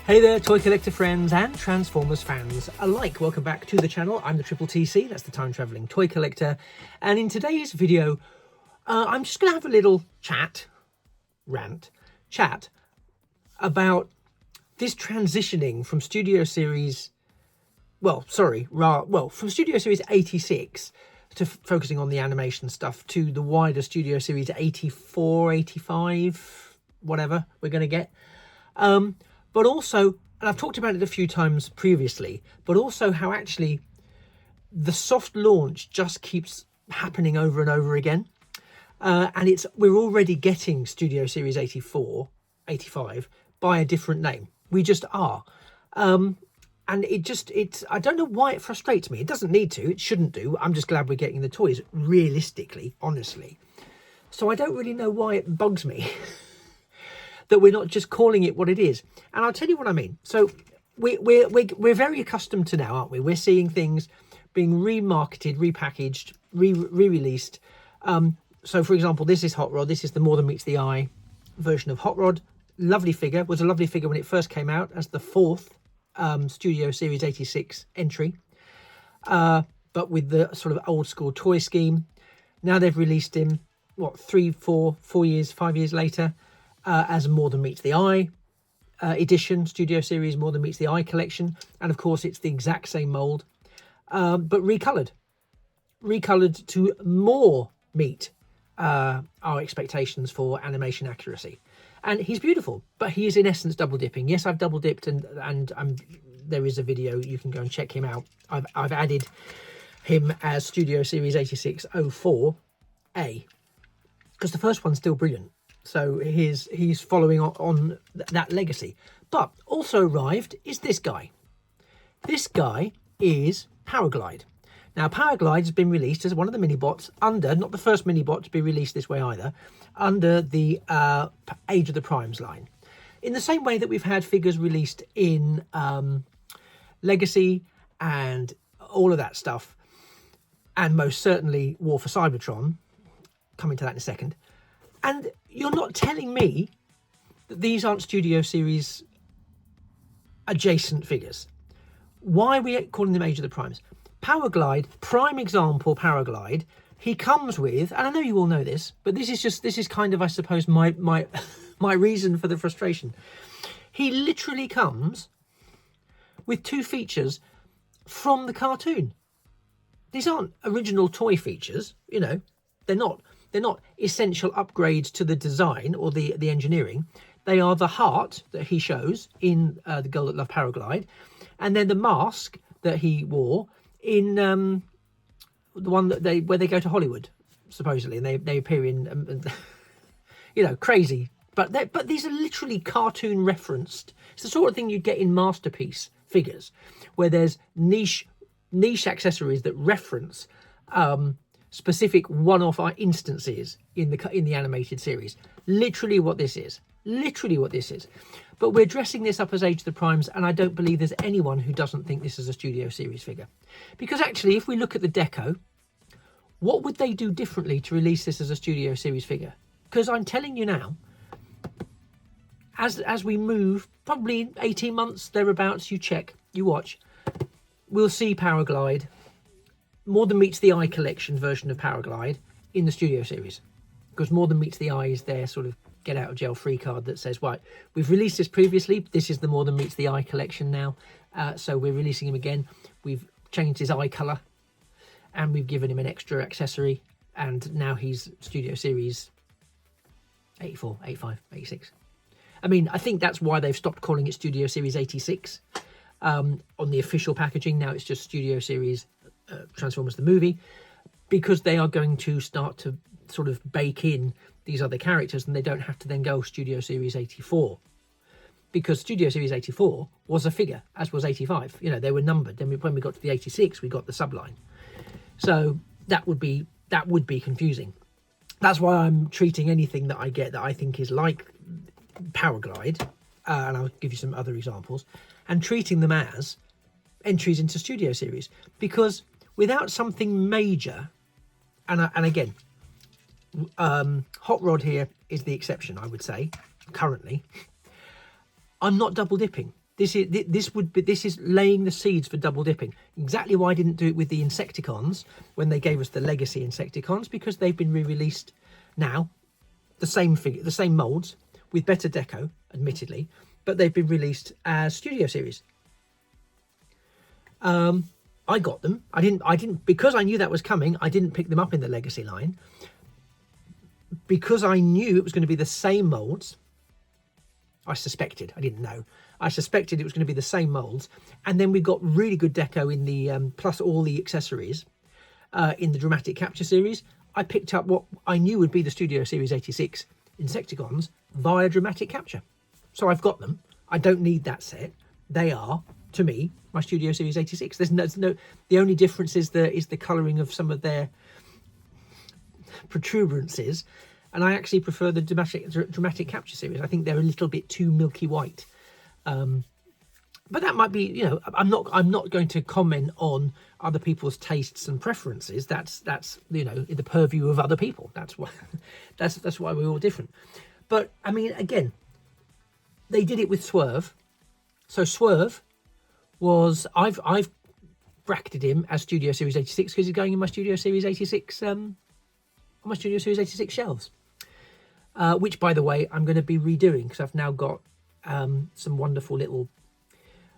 Hey there, toy collector friends and Transformers fans alike. Welcome back to the channel. I'm the Triple TC, that's the Time Travelling Toy Collector. And in today's video, I'm just going to have a little chat about this transitioning from Studio Series, from Studio Series 86 to focusing on the animation stuff to the wider Studio Series 84, 85, whatever we're going to get. But also, and I've talked about it a few times previously, but also how actually the soft launch just keeps happening over and over again. And we're already getting Studio Series 84, 85 by a different name. We just are. And I don't know why it frustrates me. It doesn't need to, it shouldn't do. I'm just glad we're getting the toys realistically, honestly. So I don't really know why it bugs me. That we're not just calling it what it is. And I'll tell you what I mean. So we're very accustomed to now, aren't we? We're seeing things being remarketed, repackaged, re-released. So for example, this is Hot Rod. This is the More Than Meets the Eye version of Hot Rod. Lovely figure. Was a lovely figure when it first came out as the fourth Studio Series 86 entry. But with the sort of old school toy scheme. Now they've released him, what, 5 years later, as More Than Meets the Eye edition, Studio Series More Than Meets the Eye collection. And of course it's the exact same mould, but recoloured to more meet our expectations for animation accuracy. And he's beautiful, but he is in essence double dipping. Yes, I've double dipped, and there is a video, you can go and check him out. I've added him as Studio Series 8604A because the first one's still brilliant. So he's following on that legacy. But also arrived is this guy. This guy is Powerglide. Now, Powerglide has been released as one of the mini-bots under, not the first mini-bot to be released this way either, under the Age of the Primes line. In the same way that we've had figures released in Legacy and all of that stuff, and most certainly War for Cybertron, coming to that in a second. And you're not telling me that these aren't Studio Series adjacent figures. Why are we calling them Age of the Primes? Powerglide, prime example Powerglide, he comes with, and I know you all know this, but this is kind of, I suppose, my reason for the frustration. He literally comes with 2 features from the cartoon. These aren't original toy features, you know, they're not essential upgrades to the design or the engineering. They are the heart that he shows in The Girl That Loved Powerglide, and then the mask that he wore in the one that where they go to Hollywood, supposedly, and they appear in, you know, crazy. But these are literally cartoon referenced. It's the sort of thing you get in Masterpiece figures, where there's niche accessories that reference specific one-off instances in the animated series. Literally what this is. But we're dressing this up as Age of the Primes, and I don't believe there's anyone who doesn't think this is a Studio Series figure. Because actually, if we look at the deco, what would they do differently to release this as a Studio Series figure? Because I'm telling you now, as we move, probably 18 months thereabouts, you watch, we'll see Powerglide, More Than Meets the Eye collection version of Powerglide in the Studio Series, because More Than Meets the Eye is their sort of get out of jail free card that says, right, we've released this previously, this is the More Than Meets the Eye collection now, so we're releasing him again. We've changed his eye color and we've given him an extra accessory, and now he's Studio Series 84, 85, 86. I mean, I think that's why they've stopped calling it Studio Series 86 on the official packaging. Now it's just Studio Series Transformers the movie, because they are going to start to sort of bake in these other characters, and they don't have to then go Studio Series 84, because Studio Series 84 was a figure, as was 85. You know, they were numbered. Then when we got to the 86, we got the subline. So that would be confusing. That's why I'm treating anything that I get that I think is like Powerglide, and I'll give you some other examples, and treating them as entries into Studio Series, because without something major, and again, Hot Rod here is the exception, I would say, currently, I'm not double dipping. This is laying the seeds for double dipping. Exactly why I didn't do it with the Insecticons when they gave us the Legacy Insecticons, because they've been re-released now, the same figure, the same molds with better deco, admittedly, but they've been released as Studio Series. I got them. I didn't because I knew that was coming. I didn't pick them up in the Legacy line because I knew it was going to be the same molds. I suspected. I didn't know. I suspected it was going to be the same molds, and then we got really good deco in the plus all the accessories in the Dramatic Capture series. I picked up what I knew would be the Studio Series 86 Insecticons via Dramatic Capture, so I've got them. I don't need that set. They are, to me, my Studio Series 86. There's no. The only difference is the colouring of some of their protuberances, and I actually prefer the dramatic Capture series. I think they're a little bit too milky white. But that might be, you know, I'm not going to comment on other people's tastes and preferences. That's you know, in the purview of other people. That's why that's why we're all different. But I mean, again, they did it with Swerve. So Swerve was I've bracketed him as Studio Series 86 because he's going in my Studio Series 86 on my Studio Series 86 shelves, which, by the way, I'm going to be redoing because I've now got some wonderful little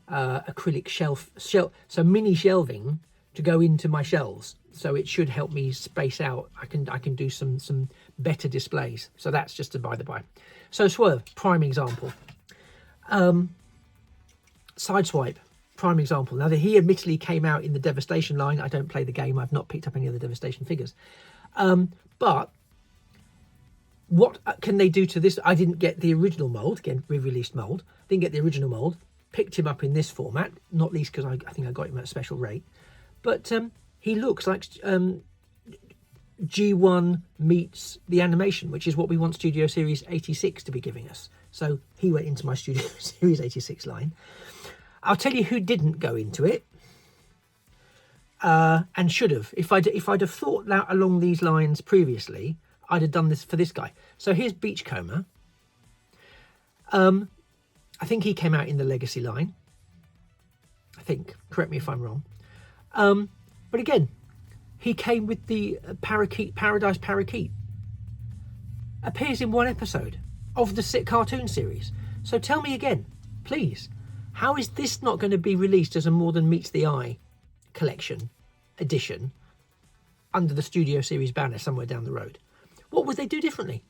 acrylic shelf, so mini shelving to go into my shelves. So it should help me space out. I can do some better displays. So that's just a by the by. So Swerve, prime example. Sideswipe, prime example. Now, he admittedly came out in the Devastation line. I don't play the game. I've not picked up any of the Devastation figures. But what can they do to this? I didn't get the original mold, again, re-released mold. Didn't get the original mold. Picked him up in this format, not least because I think I got him at a special rate. But he looks like G1 meets the animation, which is what we want Studio Series 86 to be giving us. So he went into my Studio Series 86 line. I'll tell you who didn't go into it, and should have. If I'd have thought that along these lines previously, I'd have done this for this guy. So here's Beachcomber. I think he came out in the Legacy line. I think. Correct me if I'm wrong. But again, he came with the Paradise Parakeet. Appears in one episode of the cartoon series. So tell me again, please, how is this not going to be released as a More Than Meets the Eye collection edition under the Studio Series banner somewhere down the road? What would they do differently?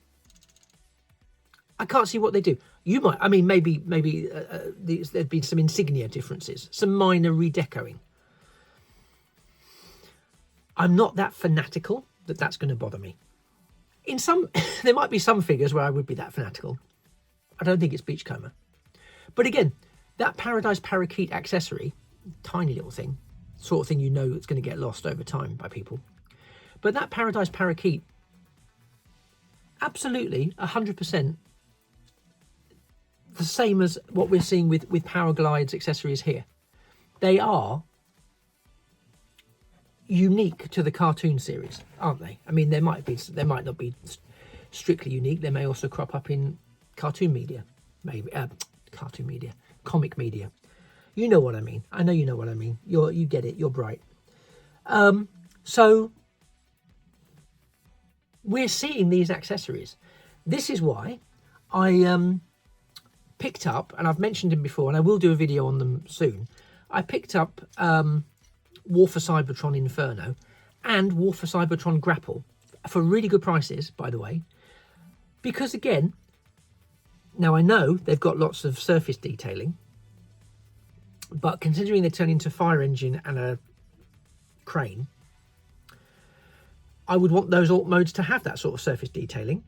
I can't see what they do. You might, I mean, maybe there'd been some insignia differences, some minor redecoing. I'm not that fanatical that that's going to bother me. In some, there might be some figures where I would be that fanatical. I don't think it's Beachcomber. But again, that Paradise Parakeet accessory, tiny little thing, sort of thing you know it's going to get lost over time by people. But that Paradise Parakeet, absolutely 100% the same as what we're seeing with Powerglide's accessories here. They are unique to the cartoon series, aren't they? I mean, they might not be strictly unique. They may also crop up in cartoon media, maybe comic media. You know what I mean. I know you know what I mean. You get it. You're bright. So we're seeing these accessories. This is why I picked up, and I've mentioned them before, and I will do a video on them soon. I picked up War for Cybertron Inferno and War for Cybertron Grapple for really good prices, by the way, because again, now I know they've got lots of surface detailing, but considering they turn into a fire engine and a crane, I would want those alt modes to have that sort of surface detailing.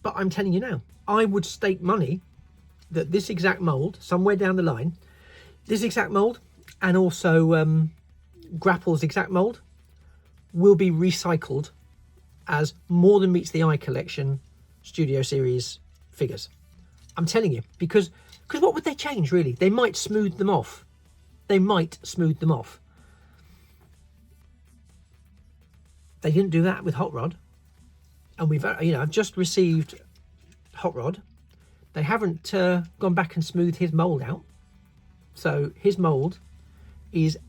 But I'm telling you now, I would stake money that this exact mold, somewhere down the line, this exact mold and also Grapple's exact mold will be recycled as More Than Meets the Eye collection Studio Series figures. I'm telling you, because what would they change, really? They might smooth them off. They didn't do that with Hot Rod. And we've, I've just received Hot Rod. they haven't gone back and smoothed his mould out. So his mould is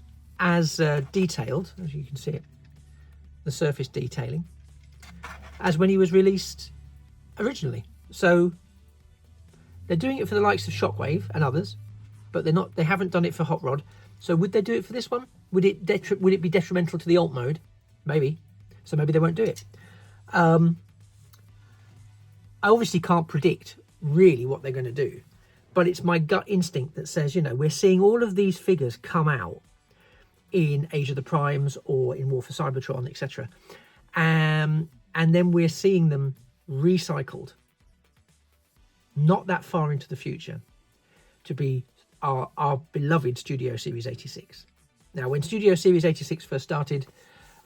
as detailed, as you can see it, the surface detailing, as when he was released originally. So they're doing it for the likes of Shockwave and others, but they haven't done it for Hot Rod. So would they do it for this one? Would it be detrimental to the alt mode? Maybe. So maybe they won't do it. I obviously can't predict really what they're going to do, but it's my gut instinct that says, you know, we're seeing all of these figures come out in Age of the Primes or in War for Cybertron, etc. And then we're seeing them recycled, not that far into the future, to be our beloved Studio Series 86. Now, when Studio Series 86 first started,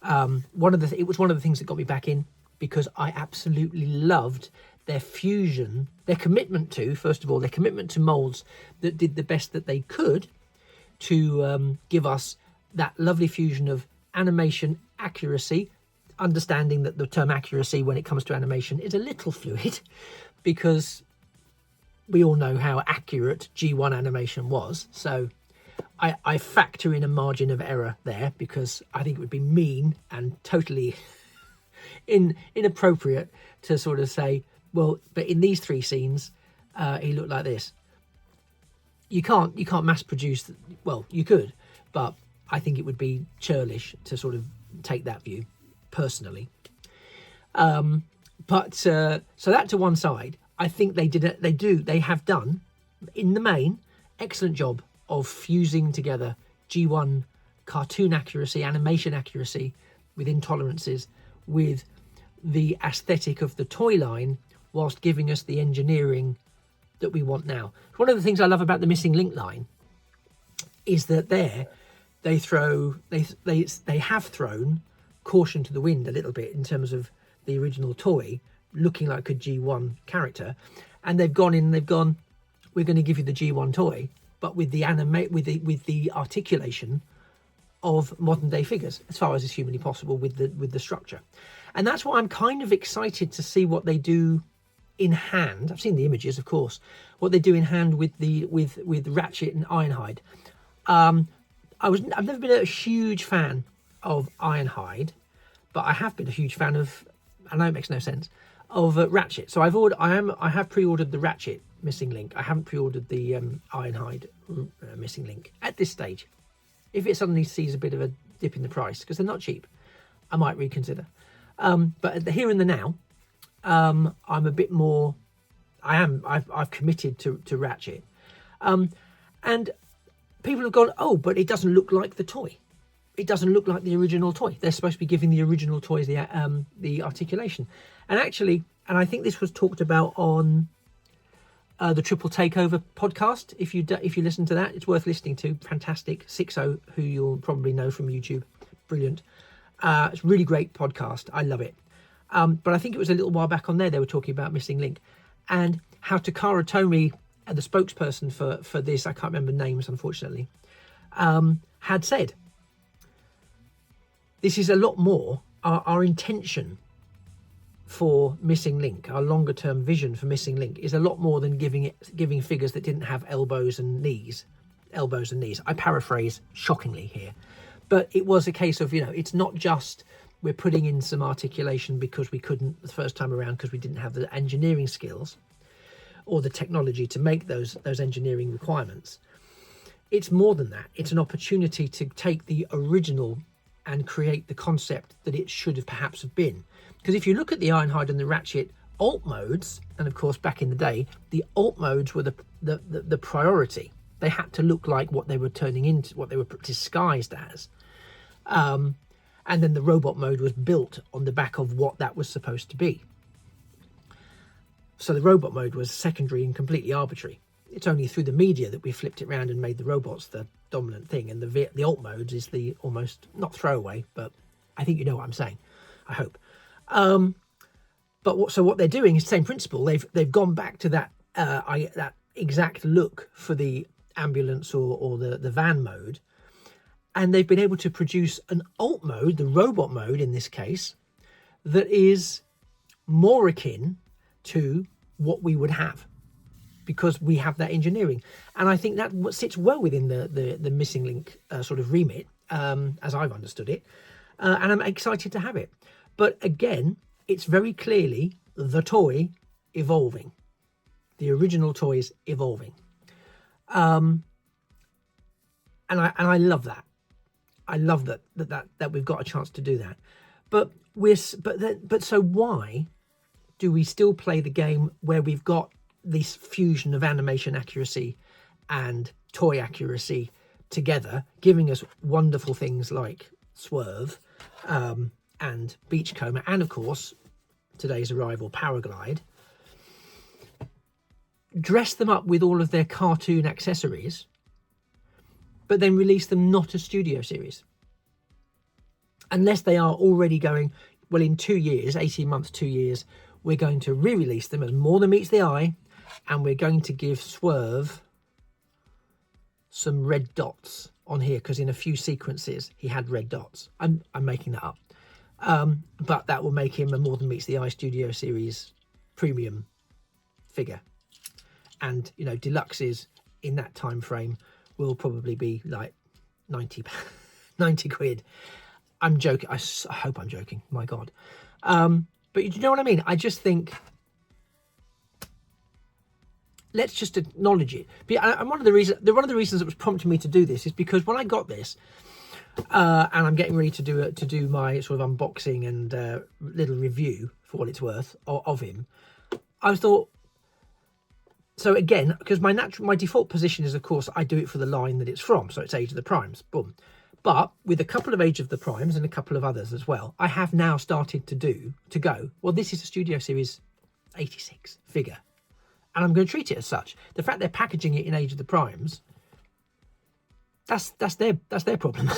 it was one of the things that got me back in, because I absolutely loved their fusion, their commitment to, first of all, their commitment to molds that did the best that they could to give us that lovely fusion of animation accuracy, understanding that the term accuracy when it comes to animation is a little fluid, because we all know how accurate G1 animation was. So I factor in a margin of error there, because I think it would be mean and totally inappropriate to sort of say, well, but in these 3 scenes, he looked like this. You can't mass produce. Well, you could, but I think it would be churlish to sort of take that view, personally. So that to one side, I think they have done, in the main, excellent job of fusing together G1 cartoon accuracy, animation accuracy with intolerances, with the aesthetic of the toy line, whilst giving us the engineering that we want now. One of the things I love about the Missing Link line is that they have thrown caution to the wind a little bit in terms of the original toy looking like a G1 character, and they've gone, we're going to give you the G1 toy, but with the articulation of modern day figures, as far as is humanly possible, with the structure. And that's why I'm kind of excited to see what they do in hand. I've seen the images, of course, what they do in hand with Ratchet and Ironhide. I've never been a huge fan of Ironhide, but I have been a huge fan of, I know it makes no sense, of Ratchet. So I have pre-ordered the Ratchet Missing Link. I haven't pre-ordered the Ironhide Missing Link at this stage. If it suddenly sees a bit of a dip in the price, because they're not cheap, I might reconsider. But at the here and the now, I'm a bit more. I've committed to Ratchet, and people have gone, oh, but it doesn't look like the toy. It doesn't look like the original toy. They're supposed to be giving the original toys the articulation, and actually, and I think this was talked about on the Triple Takeover podcast. If you listen to that, it's worth listening to. Fantastic. 60, who you'll probably know from YouTube, brilliant. It's a really great podcast. I love it. But I think it was a little while back on there they were talking about Missing Link, and how Takara Tomy, the spokesperson for this, I can't remember names unfortunately, had said this is a lot more our intention for Missing Link. Our longer term vision for Missing Link is a lot more than giving figures that didn't have elbows and knees. I paraphrase shockingly here, but it was a case of, it's not just we're putting in some articulation because we couldn't the first time around because we didn't have the engineering skills or the technology to make those engineering requirements. It's more than that. It's an opportunity to take the original and create the concept that it should have perhaps have been. Because if you look at the Ironhide and the Ratchet alt modes, and of course back in the day, the alt modes were the priority. They had to look like what they were turning into, what they were disguised as. And then the robot mode was built on the back of what that was supposed to be. So the robot mode was secondary and completely arbitrary. It's only through the media that we flipped it around and made the robots the dominant thing, and the alt modes is the almost, not throwaway, but I think you know what I'm saying, I hope. But what they're doing is the same principle. They've gone back to that exact look for the ambulance or the van mode, and they've been able to produce an alt mode, the robot mode in this case, that is more akin to what we would have. because we have that engineering. And I think that sits well within the missing link sort of remit, as I've understood it. And I'm excited to have it. But again, it's very clearly the toy evolving. The original toy is evolving. And I love that. I love that we've got a chance to do that. But so why do we still play the game where we've got this fusion of animation accuracy and toy accuracy together, giving us wonderful things like Swerve and Beachcomber, and of course today's arrival, Powerglide? Dress them up with all of their cartoon accessories, but then release them not as studio series, unless they are already going, well, in 2 years, 18 months, 2 years, we're going to re-release them as More Than Meets the Eye, and we're going to give Swerve some red dots on here, because in a few sequences he had red dots. I'm making that up, but that will make him a More Than Meets the Eye studio series premium figure. And, you know, deluxes in that time frame will probably be like 90 quid. I'm joking. I hope I'm joking. My God. But you know what I mean? I just think, let's just acknowledge it. And one of the reasons that was prompting me to do this is because when I got this, and I'm getting ready to do my sort of unboxing and little review, for what it's worth, of him, I thought, so again, because my default position is, of course, I do it for the line that it's from, so it's Age of the Primes, boom. But with a couple of Age of the Primes and a couple of others as well, I have now started to go, well, this is a Studio Series 86 figure, and I'm going to treat it as such. The fact they're packaging it in Age of the Primes, that's their problem.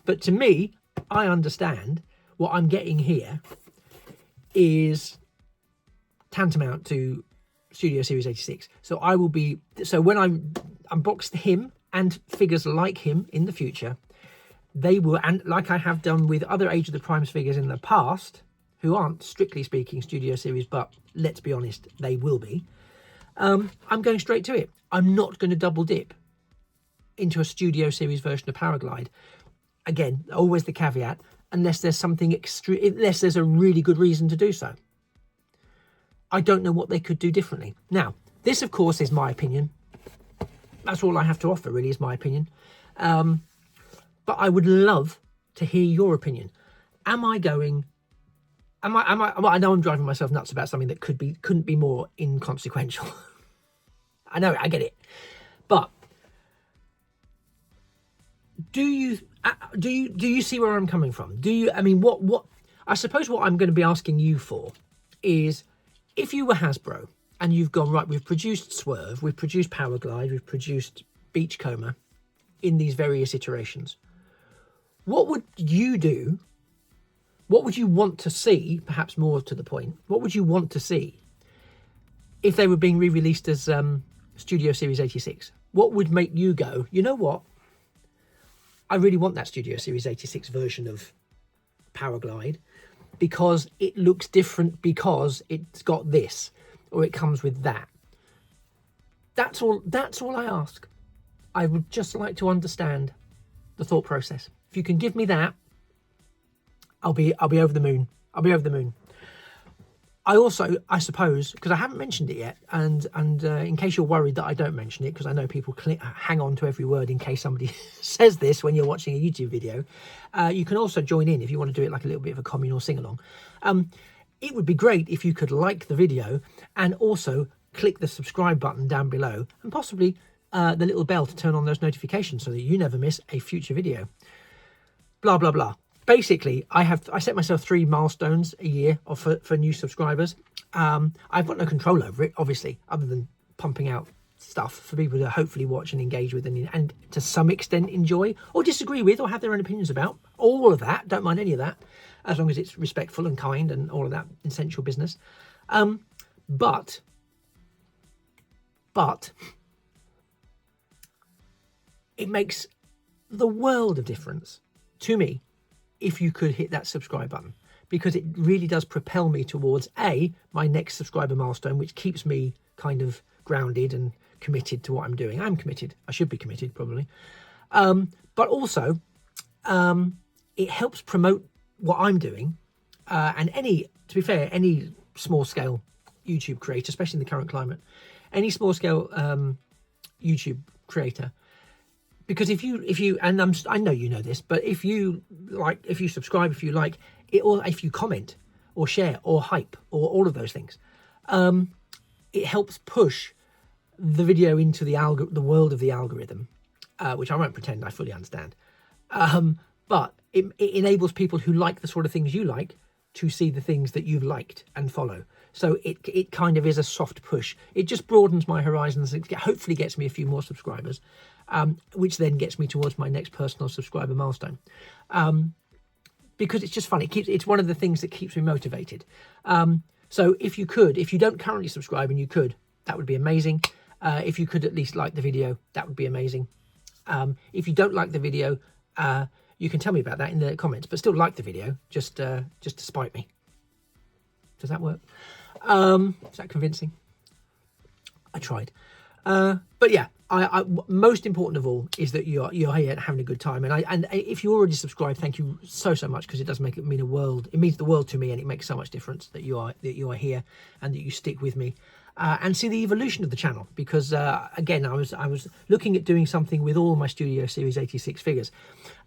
But to me, I understand what I'm getting here is tantamount to Studio Series 86. So when I unbox him and figures like him in the future, they will, and like I have done with other Age of the Primes figures in the past, who aren't strictly speaking Studio Series, but let's be honest, they will be. I'm going straight to it. I'm not going to double dip into a Studio Series version of Powerglide. Again, always the caveat, unless there's something unless there's a really good reason to do so. I don't know what they could do differently. Now, this, of course, is my opinion. That's all I have to offer, really, is my opinion. But I would love to hear your opinion. I know I'm driving myself nuts about something that couldn't be more inconsequential. I know, I get it. But do you see where I'm coming from? I suppose what I'm going to be asking you for is, if you were Hasbro and you've gone, right, we've produced Swerve, we've produced Powerglide, we've produced Beachcomber in these various iterations, what would you do? What would you want to see, perhaps more to the point, what would you want to see if they were being re-released as Studio Series 86? What would make you go, you know what? I really want that Studio Series 86 version of Powerglide, because it looks different, because it's got this, or it comes with that. That's all I ask. I would just like to understand the thought process. If you can give me that, I'll be over the moon. I'll be over the moon. I suppose, because I haven't mentioned it yet, and in case you're worried that I don't mention it, because I know people hang on to every word in case somebody says this when you're watching a YouTube video, you can also join in if you want to do it like a little bit of a communal sing-along. It would be great if you could like the video and also click the subscribe button down below, and possibly the little bell to turn on those notifications so that you never miss a future video. Blah, blah, blah. Basically, I set myself 3 milestones a year for new subscribers. I've got no control over it, obviously, other than pumping out stuff for people to hopefully watch and engage with, and to some extent enjoy or disagree with or have their own opinions about. All of that, don't mind any of that, as long as it's respectful and kind and all of that essential business. But it makes the world of difference to me if you could hit that subscribe button, because it really does propel me towards my next subscriber milestone, which keeps me kind of grounded and committed to what I'm doing. I'm committed. I should be committed, probably. But also, it helps promote what I'm doing. And to be fair, any small-scale YouTube creator, especially in the current climate, any small-scale YouTube creator, because if you and I know you know this, but if you subscribe, if you like it, or if you comment or share or hype or all of those things, it helps push the video into the world of the algorithm, which I won't pretend I fully understand. But it enables people who like the sort of things you like to see the things that you've liked and follow. So it kind of is a soft push. It just broadens my horizons. It hopefully gets me a few more subscribers, which then gets me towards my next personal subscriber milestone. Because it's just fun. It's one of the things that keeps me motivated. So if you don't currently subscribe and you could, that would be amazing. If you could at least like the video, that would be amazing. If you don't like the video, you can tell me about that in the comments, but still like the video, just to spite me. Does that work? Is that convincing? I tried. But yeah, I most important of all is that you're here having a good time. And if you already subscribed, thank you so much, because it does make it mean a world. It means the world to me, and it makes so much difference that you are here and that you stick with me. And see the evolution of the channel, because again, I was looking at doing something with all my Studio Series 86 figures,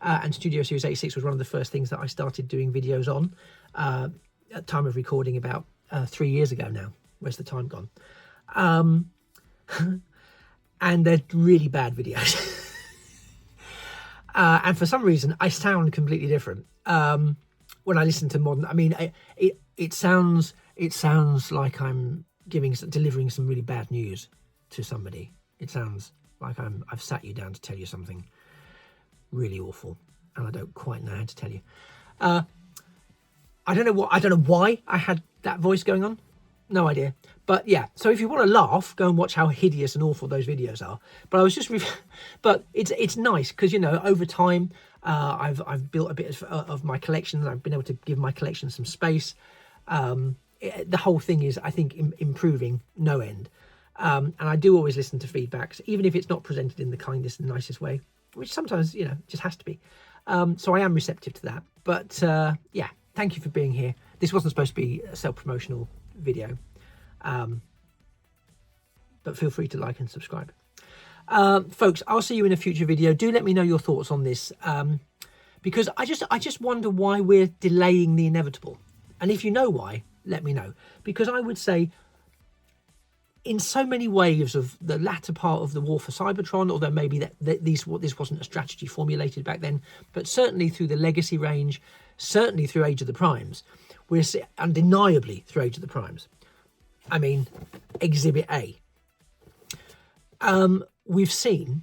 and Studio Series 86 was one of the first things that I started doing videos on at time of recording about 3 years ago now. Where's the time gone? And they're really bad videos. And for some reason, I sound completely different when I listen to modern. I mean, it sounds like I'm delivering some really bad news to somebody. It sounds like I've sat you down to tell you something really awful, and I don't quite know how to tell you. I don't know why I had that voice going on. No idea. But yeah, so if you want to laugh, go and watch how hideous and awful those videos are. But I was just, but it's nice because, you know, over time, I've built a bit of my collection. I've been able to give my collection some space. The whole thing is, I think, improving no end. And I do always listen to feedbacks, even if it's not presented in the kindest and nicest way, which sometimes, you know, just has to be. So I am receptive to that. But yeah, thank you for being here. This wasn't supposed to be a self-promotional video. But feel free to like and subscribe. Folks, I'll see you in a future video. Do let me know your thoughts on this, because I just wonder why we're delaying the inevitable. And if you know why, let me know. Because I would say, in so many waves of the latter part of the war for Cybertron, although maybe this wasn't a strategy formulated back then, but certainly through the Legacy range, certainly through Age of the Primes, we're undeniably through Age of the Primes. I mean, Exhibit A. We've seen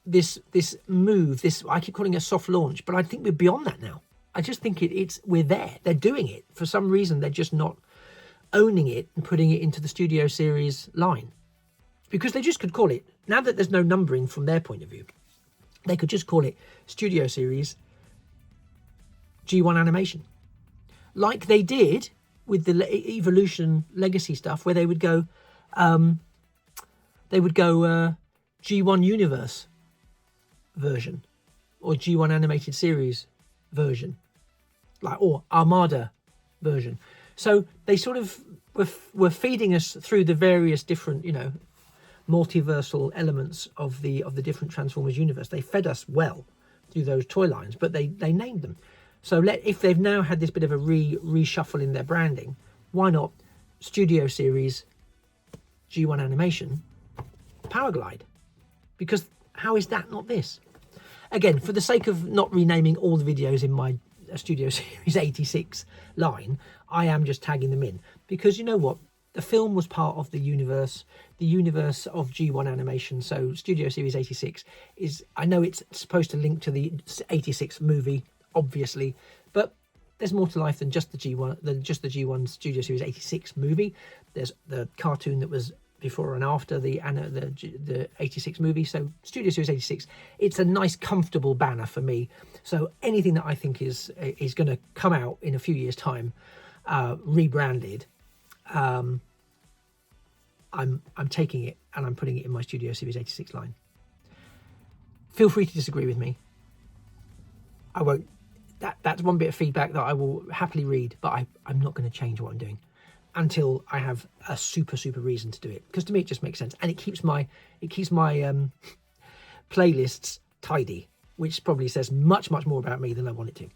this move, I keep calling it a soft launch, but I think we're beyond that now. I just think we're there. They're doing it. For some reason, they're just not owning it and putting it into the Studio Series line. Because they just could call it, now that there's no numbering from their point of view, they could just call it Studio Series G1 Animation. Like they did with the Evolution Legacy stuff, where they would go G1 Universe version or G1 Animated Series version, or Armada version. So they sort of were feeding us through the various different, you know, multiversal elements of the different Transformers universe. They fed us well through those toy lines, but they named them. So if they've now had this bit of a reshuffle in their branding, why not Studio Series G1 Animation Powerglide? Because how is that not this? Again, for the sake of not renaming all the videos in my Studio Series 86 line, I am just tagging them in. Because you know what? The film was part of the universe of G1 Animation. So Studio Series 86 is, I know it's supposed to link to the 86 movie, obviously, but there's more to life than just the G1 Studio Series 86 movie. There's the cartoon that was before and after the 86 movie. So Studio Series 86, it's a nice comfortable banner for me. So anything that I think is going to come out in a few years time, rebranded, I'm taking it and I'm putting it in my Studio Series 86 line. Feel free to disagree with me. I won't. That's one bit of feedback that I will happily read, but I'm not going to change what I'm doing until I have a super reason to do it, because to me it just makes sense, and it keeps my playlists tidy, which probably says much more about me than I want it to.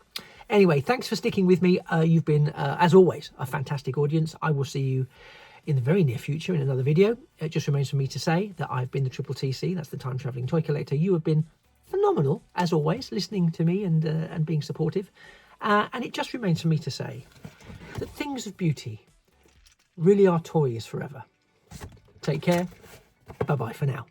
Anyway, thanks for sticking with me. You've been, as always, a fantastic audience. I will see you in the very near future in another video. It just remains for me to say that I've been the Triple TC, that's the Time Travelling Toy Collector. You have been phenomenal, as always, listening to me and being supportive. And it just remains for me to say that things of beauty really are toys forever. Take care. Bye-bye for now.